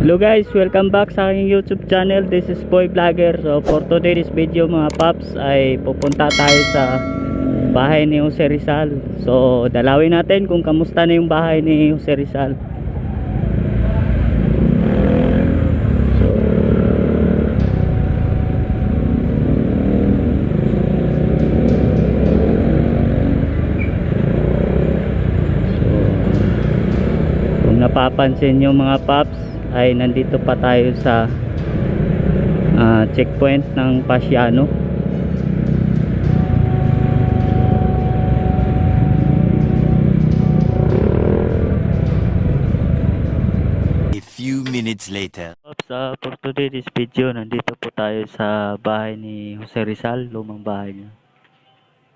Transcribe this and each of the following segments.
Hello guys, welcome back sa aking YouTube channel. This is Boy Vlogger. So for today's video mga paps ay pupunta tayo sa bahay ni Jose Rizal. So dalawin natin kung kamusta na yung bahay ni Jose Rizal. Kung napapansin nyo mga paps ay nandito pa tayo sa checkpoint ng Pasiano. A few minutes later. For today's video, nandito po tayo sa bahay ni Jose Rizal, lumang bahay niya.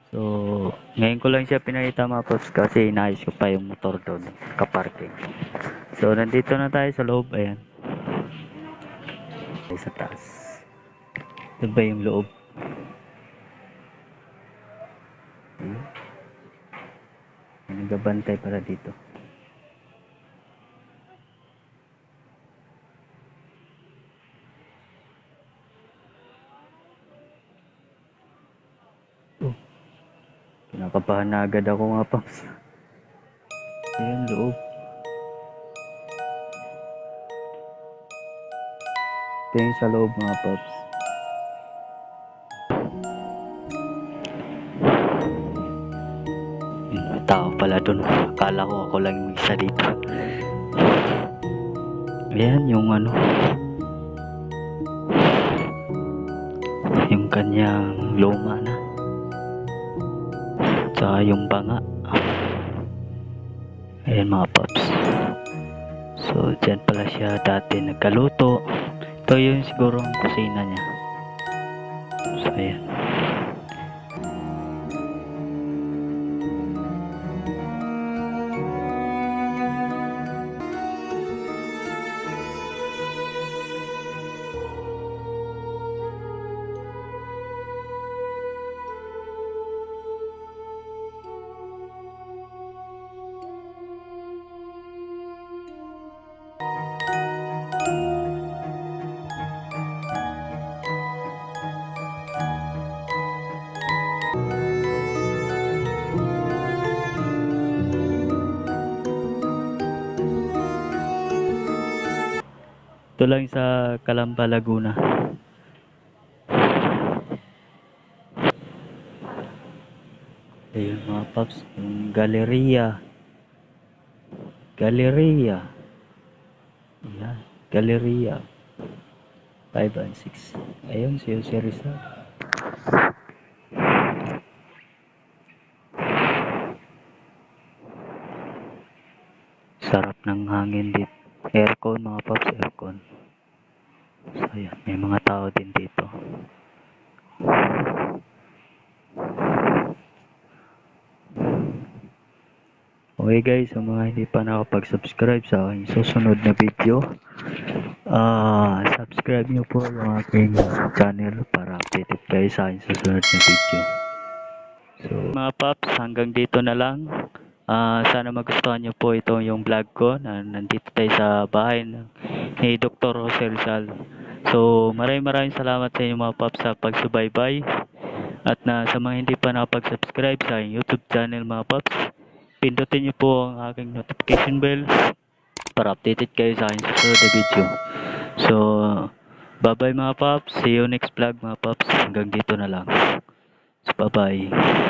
So, ngayon ko lang siya pinakita mga paps kasi inayos ko pa yung motor doon, kaparking. So, nandito na tayo sa loob, ayan. Sa taas. Ito ba yung loob? Nagabantay para dito. Kinakabahan na agad ako mga paps. Ayan, loob. Ito yung sa loob mga paps. May tao pala dun. Akala ko ako lang yung isa dito. Ayan yung ano. Yung kanyang luma na. Tsaka yung banga. Ayan mga paps. So dyan pala siya dati nagkaluto. Ito yung siguro ang kusina niya. So ayan. Ito lang sa Calamba, Laguna. Ayun mga paps, yung Galleria. Galleria. Ayan, Galleria 5 and 6. Ayun si Jose Rizal. Sarap ng hangin dito. Aircon mga paps, aircon. So ayan, may mga tao din dito. Okay guys, sa mga hindi pa nakapag-subscribe sa aking susunod na video, subscribe nyo po yung aking channel para updated kayo sa aking susunod na video. So mga paps, hanggang dito na lang. Sana magustuhan nyo po ito yung vlog ko na nandito tayo sa bahay ni Dr. Jose Rizal. So maraming salamat sa inyo mga paps sa pagsubaybay. At sa mga hindi pa nakapag-subscribe sa aking YouTube channel mga paps, pindutin nyo po ang aking notification bell para updated kayo sa aking susunod na video. So bye bye mga paps, see you next vlog mga paps. Hanggang dito na lang. So bye bye.